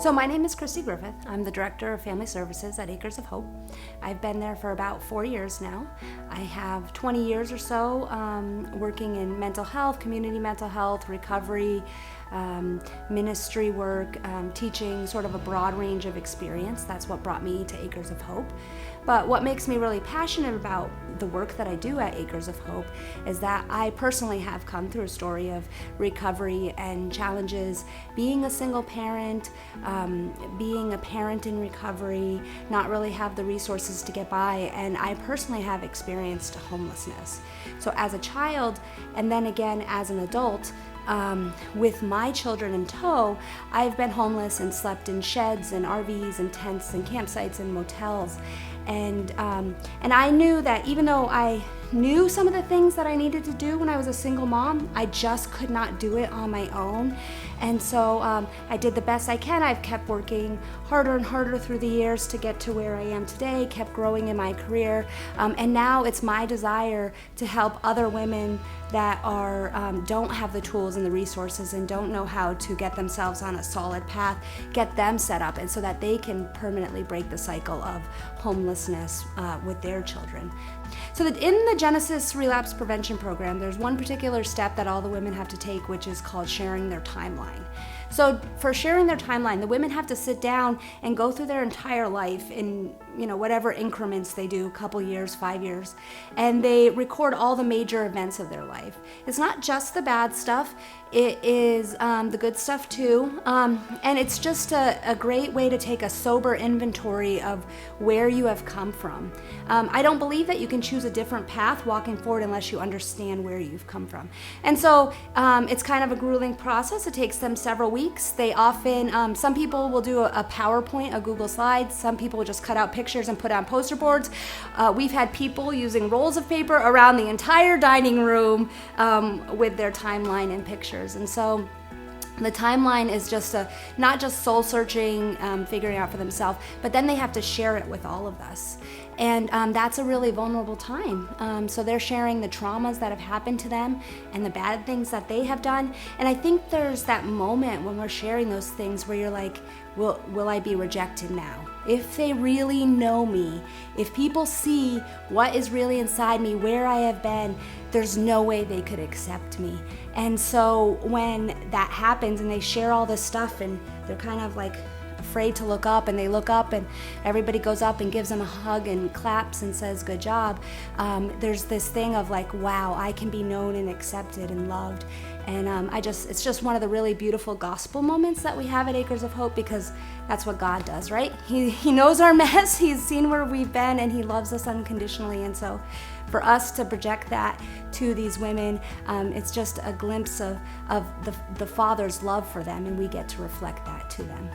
So my name is Christie Griffith. I'm the Director of Family Services at Acres of Hope. I've been there for about 4 years now. I have 20 years or so working in mental health, community mental health, recovery, ministry work, teaching, sort of a broad range of experience. That's what brought me to Acres of Hope. But what makes me really passionate about the work that I do at Acres of Hope is that I personally have come through a story of recovery and challenges, being a single parent, being a parent in recovery, not really have the resources to get by, and I personally have experienced homelessness. So as a child, and then again as an adult, with my children in tow, I've been homeless and slept in sheds and RVs and tents and campsites and motels. And I knew that even though I knew some of the things that I needed to do when I was a single mom, I just could not do it on my own. And so I did the best I can. I've kept working harder and harder through the years to get to where I am today, kept growing in my career. And now it's my desire to help other women that don't have the tools and the resources and don't know how to get themselves on a solid path, get them set up, and so that they can permanently break the cycle of homelessness with their children. So that in the Genesis Relapse Prevention Program, there's one particular step that all the women have to take, which is called sharing their timeline. So for sharing their timeline, the women have to sit down and go through their entire life in whatever increments they do, a couple years, 5 years, and they record all the major events of their life. It's not just the bad stuff, it is the good stuff too, and it's just a great way to take a sober inventory of where you have come from. I don't believe that you can choose a different path walking forward unless you understand where you've come from. And so it's kind of a grueling process. It takes them several weeks. They often, some people will do a PowerPoint, a Google Slides. Some people will just cut out pictures and put on poster boards. We've had people using rolls of paper around the entire dining room with their timeline and pictures. And so the timeline is just not just soul searching, figuring out for themselves, but then they have to share it with all of us. And that's a really vulnerable time. So they're sharing the traumas that have happened to them and the bad things that they have done. And I think there's that moment when we're sharing those things where you're like, will I be rejected now? If they really know me, if people see what is really inside me, where I have been, there's no way they could accept me. And so when that happens and they share all this stuff and they're kind of like afraid to look up, and they look up and everybody goes up and gives them a hug and claps and says good job, there's this thing of like, wow, I can be known and accepted and loved. And it's just one of the really beautiful gospel moments that we have at Acres of Hope, because that's what God does, right? He knows our mess, He's seen where we've been, and He loves us unconditionally. And so for us to project that to these women, it's just a glimpse of the Father's love for them, and we get to reflect that to them.